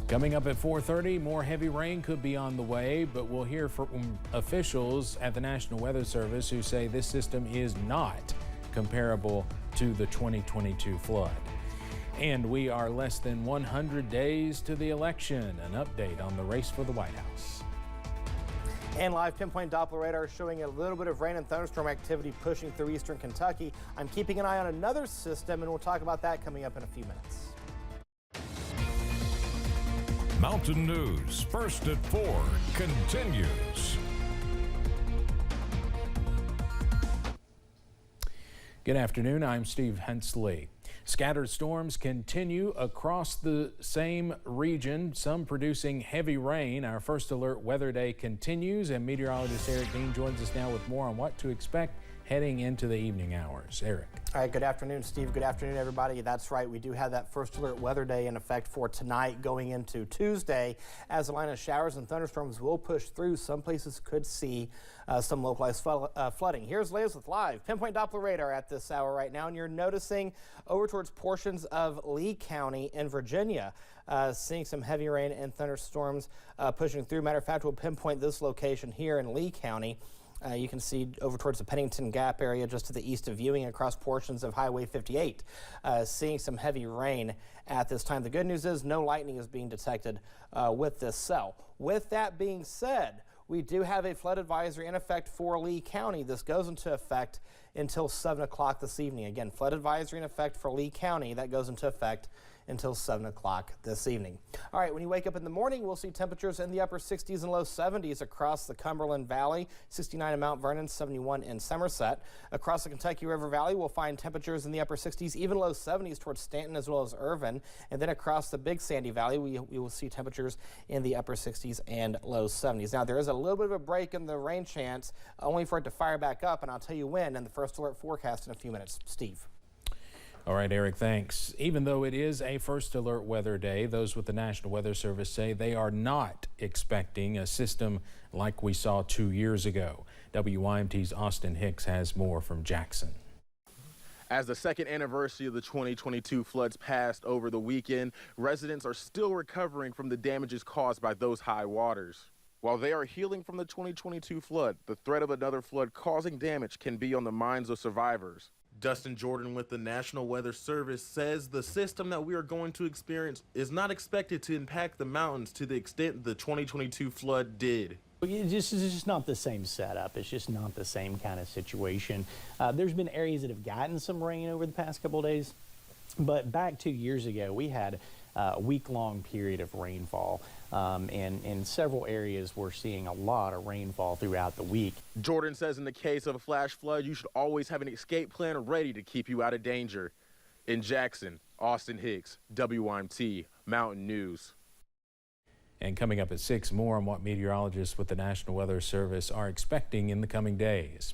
Coming up at 4:30, more heavy rain could be on the way, but we'll hear from officials at the National Weather Service who say this system is not comparable to the 2022 flood. And we are less than 100 days to the election. An update on the race for the White House. And live pinpoint Doppler radar showing a little bit of rain and thunderstorm activity pushing through eastern Kentucky. I'm keeping an eye on another system, and we'll talk about that coming up in a few minutes. Mountain News, first at 4, continues. Good afternoon, I'm Steve Hensley. Scattered storms continue across the same region, some producing heavy rain. Our first alert weather day continues, and meteorologist Eric Dean joins us now with more on what to expect heading into the evening hours. Eric. All right, good afternoon, Steve. Good afternoon, everybody. That's right, we do have that first alert weather day in effect for tonight going into Tuesday. As the line of showers and thunderstorms will push through, some places could see some localized flooding. Here's latest with live pinpoint Doppler radar at this hour right now, and you're noticing over towards portions of Lee County in Virginia, seeing some heavy rain and thunderstorms pushing through. Matter of fact, we'll pinpoint this location here in Lee County. You can see over towards the Pennington Gap area just to the east of Ewing across portions of Highway 58, seeing some heavy rain at this time. The good news is no lightning is being detected with this cell. With that being said, we do have a flood advisory in effect for Lee County. This goes into effect until 7 o'clock this evening. Again, flood advisory in effect for Lee County. That goes into effect until 7 o'clock this evening. All right, when you wake up in the morning, we'll see temperatures in the upper 60s and low 70s across the Cumberland Valley, 69 in Mount Vernon, 71 in Somerset. Across the Kentucky River Valley, we'll find temperatures in the upper 60s, even low 70s towards Stanton as well as Irvin. And then across the Big Sandy Valley, we will see temperatures in the upper 60s and low 70s. Now, there is a little bit of a break in the rain chance, only for it to fire back up, and I'll tell you when in the first alert forecast in a few minutes. Steve. All right, Eric, thanks. Even though it is a first alert weather day, those with the National Weather Service say they are not expecting a system like we saw 2 years ago. WYMT's Austin Hicks has more from Jackson. As the second anniversary of the 2022 floods passed over the weekend, residents are still recovering from the damages caused by those high waters. While they are healing from the 2022 flood, the threat of another flood causing damage can be on the minds of survivors. Dustin Jordan with the National Weather Service says the system that we are going to experience is not expected to impact the mountains to the extent the 2022 flood did. It's just not the same setup. It's just not the same kind of situation. There's been areas that have gotten some rain over the past couple of days, but back 2 years ago, we had a week-long period of rainfall. And in several areas, we're seeing a lot of rainfall throughout the week. Jordan says in the case of a flash flood, you should always have an escape plan ready to keep you out of danger. In Jackson, Austin Hicks, WYMT, Mountain News. And coming up at 6, more on what meteorologists with the National Weather Service are expecting in the coming days.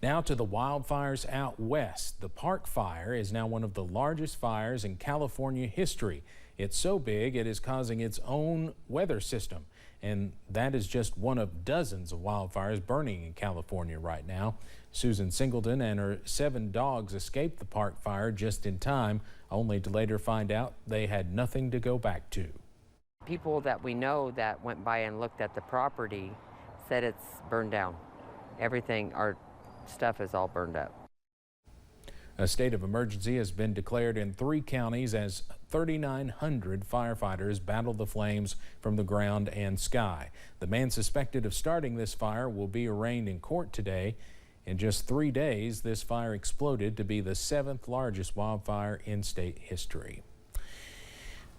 Now to the wildfires out west. The Park Fire is now one of the largest fires in California history. It's so big it is causing its own weather system, and that is just one of dozens of wildfires burning in California right now. Susan Singleton and her 7 dogs escaped the Park Fire just in time, only to later find out they had nothing to go back to. People that we know that went by and looked at the property said it's burned down. Everything, our stuff is all burned up. A state of emergency has been declared in 3 counties as 3,900 firefighters battle the flames from the ground and sky. The man suspected of starting this fire will be arraigned in court today. In just 3 days, this fire exploded to be the 7th largest wildfire in state history.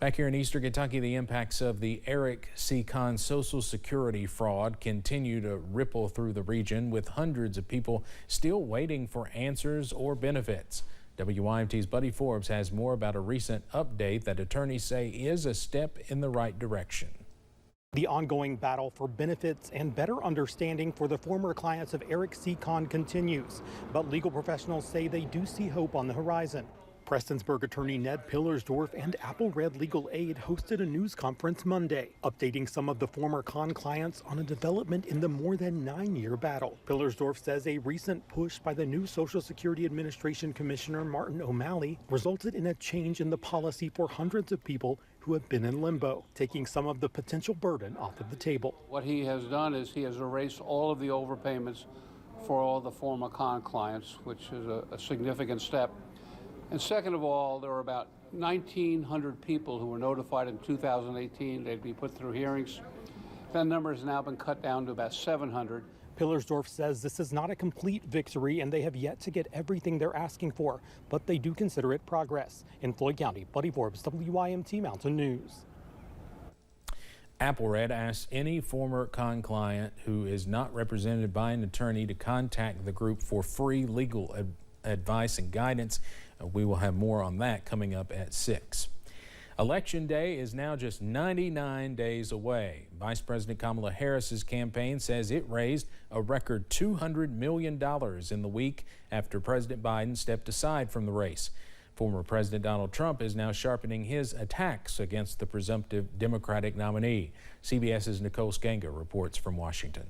Back here in eastern Kentucky, the impacts of the Eric C. Kahn Social Security fraud continue to ripple through the region, with hundreds of people still waiting for answers or benefits. WYMT's Buddy Forbes has more about a recent update that attorneys say is a step in the right direction. The ongoing battle for benefits and better understanding for the former clients of Eric C. Kahn continues, but legal professionals say they do see hope on the horizon. Prestonsburg attorney Ned Pillersdorf and Apple Red Legal Aid hosted a news conference Monday, updating some of the former Khan clients on a development in the more than 9-year battle. Pillersdorf says a recent push by the new Social Security Administration Commissioner Martin O'Malley resulted in a change in the policy for hundreds of people who have been in limbo, taking some of the potential burden off of the table. What he has done is he has erased all of the overpayments for all the former Khan clients, which is a significant step. And second of all, there were about 1,900 people who were notified in 2018 they'd be put through hearings. That number has now been cut down to about 700. Pillersdorf says this is not a complete victory and they have yet to get everything they're asking for, but they do consider it progress. In Floyd County, Buddy Forbes, WYMT Mountain News. AppleRed asks any former Khan client who is not represented by an attorney to contact the group for free legal advice and guidance. We will have more on that coming up at 6. Election Day is now just 99 days away. Vice President Kamala Harris's campaign says it raised a record $200 million in the week after President Biden stepped aside from the race. Former President Donald Trump is now sharpening his attacks against the presumptive Democratic nominee. CBS's Nicole Sganga reports from Washington.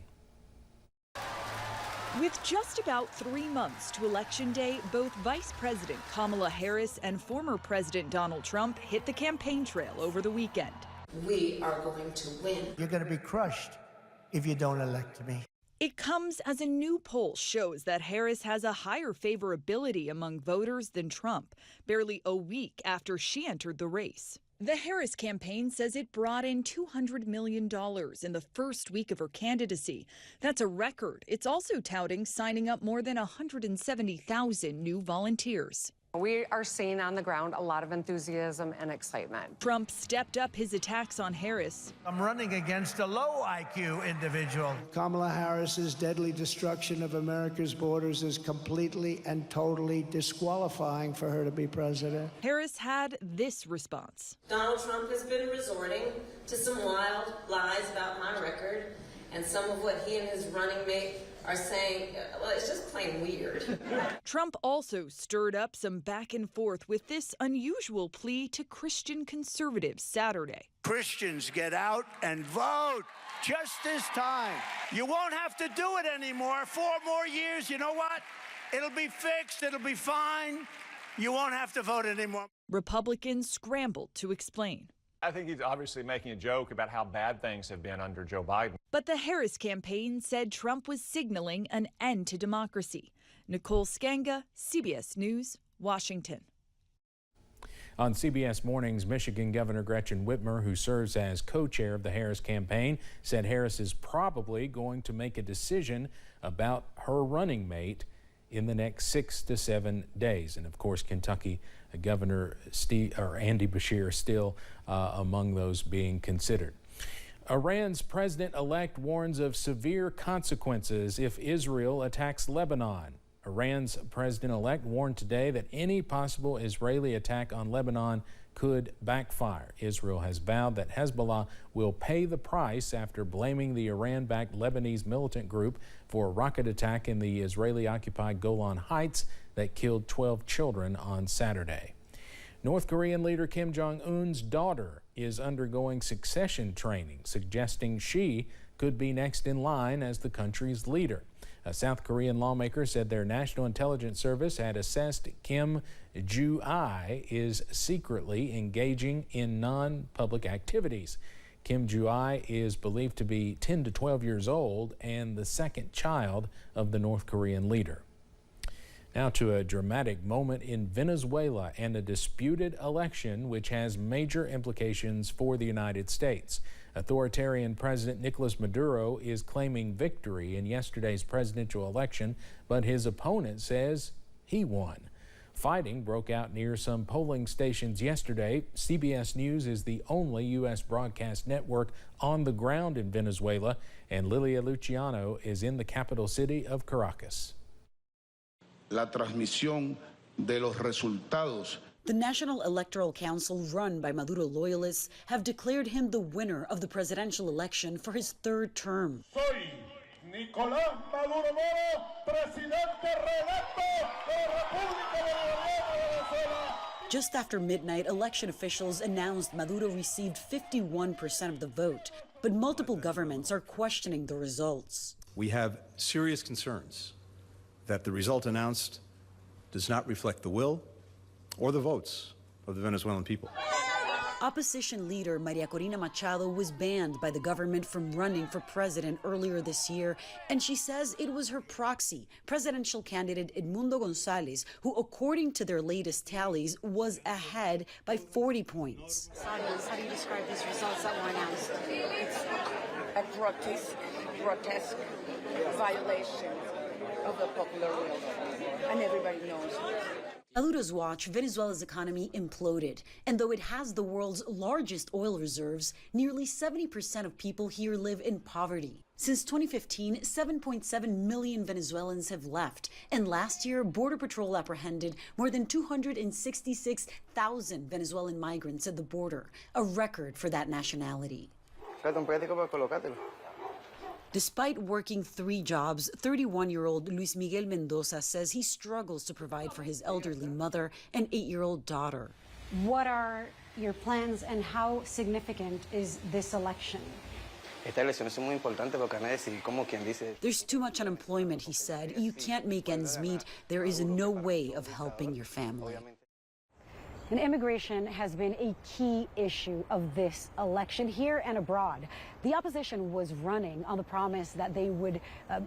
With just about 3 months to Election Day, both Vice President Kamala Harris and former President Donald Trump hit the campaign trail over the weekend. We are going to win. You're going to be crushed if you don't elect me. It comes as a new poll shows that Harris has a higher favorability among voters than Trump, barely a week after she entered the race. The Harris campaign says it brought in $200 million in the first week of her candidacy. That's a record. It's also touting signing up more than 170,000 new volunteers. We are seeing on the ground a lot of enthusiasm and excitement. Trump stepped up his attacks on Harris. I'm running against a low IQ individual. Kamala Harris's deadly destruction of America's borders is completely and totally disqualifying for her to be president. Harris had this response. Donald Trump has been resorting to some wild lies about my record, and some of what he and his running mate are saying, well, it's just plain weird. Trump also stirred up some back and forth with this unusual plea to Christian conservatives Saturday. Christians, get out and vote. Just this time. You won't have to do it anymore. 4 more years, you know what? It'll be fixed. It'll be fine. You won't have to vote anymore. Republicans scrambled to explain. I think he's obviously making a joke about how bad things have been under Joe Biden. But the Harris campaign said Trump was signaling an end to democracy. Nicole Sganga, CBS News, Washington. On CBS Mornings, Michigan Governor Gretchen Whitmer, who serves as co-chair of the Harris campaign, said Harris is probably going to make a decision about her running mate in the next 6 to 7 days. And of course, Kentucky Governor Andy Beshear still among those being considered. Iran's president-elect warns of severe consequences if Israel attacks Lebanon. Iran's president-elect warned today that any possible Israeli attack on Lebanon could backfire. Israel has vowed that Hezbollah will pay the price after blaming the Iran-backed Lebanese militant group for a rocket attack in the Israeli-occupied Golan Heights that killed 12 children on Saturday. North Korean leader Kim Jong-un's daughter is undergoing succession training, suggesting she could be next in line as the country's leader. A South Korean lawmaker said their National Intelligence Service had assessed Kim Ju-ai is secretly engaging in non-public activities. Kim Ju-ai is believed to be 10 to 12 years old and the second child of the North Korean leader. Now to a dramatic moment in Venezuela and a disputed election which has major implications for the United States. Authoritarian President Nicolas Maduro is claiming victory in yesterday's presidential election, but his opponent says he won. Fighting broke out near some polling stations yesterday. CBS News is the only U.S. broadcast network on the ground in Venezuela, and Lilia Luciano is in the capital city of Caracas. La transmisión de los resultados. The National Electoral Council, run by Maduro loyalists, have declared him the winner of the presidential election for his third term. Soy Nicolás Maduro Moro, presidente reelecto de la República Bolivariana de Venezuela. Just after midnight, election officials announced Maduro received 51% of the vote, but multiple governments are questioning the results. We have serious concerns that the result announced does not reflect the will or the votes of the Venezuelan people. Opposition leader Maria Corina Machado was banned by the government from running for president earlier this year, and she says it was her proxy, presidential candidate Edmundo Gonzalez, who, according to their latest tallies, was ahead by 40 points. How do you describe these results that were announced? It's a grotesque violation of the popular will, and everybody knows it. Maduro's watch, Venezuela's economy imploded, and though it has the world's largest oil reserves, nearly 70% of people here live in poverty. Since 2015, 7.7 million Venezuelans have left, and last year, Border Patrol apprehended more than 266,000 Venezuelan migrants at the border, a record for that nationality. Despite working 3 jobs, 31-year-old Luis Miguel Mendoza says he struggles to provide for his elderly mother and 8-year-old daughter. What are your plans and how significant is this election? There's too much unemployment, he said. You can't make ends meet. There is no way of helping your family. And immigration has been a key issue of this election here and abroad. The opposition was running on the promise that they would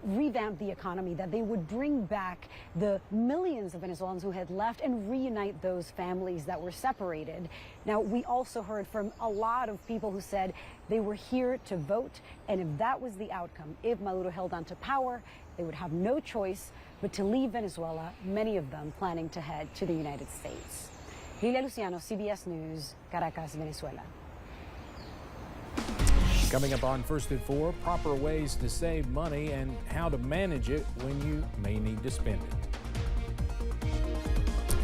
revamp the economy, that they would bring back the millions of Venezuelans who had left and reunite those families that were separated. Now, we also heard from a lot of people who said they were here to vote, and if that was the outcome, if Maduro held on to power, they would have no choice but to leave Venezuela, many of them planning to head to the United States. Lilia Luciano, CBS News, Caracas, Venezuela. Coming up on First at 4, proper ways to save money and how to manage it when you may need to spend it.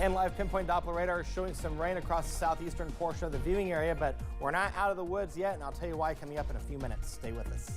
And live pinpoint Doppler radar is showing some rain across the southeastern portion of the viewing area, but we're not out of the woods yet, and I'll tell you why coming up in a few minutes. Stay with us.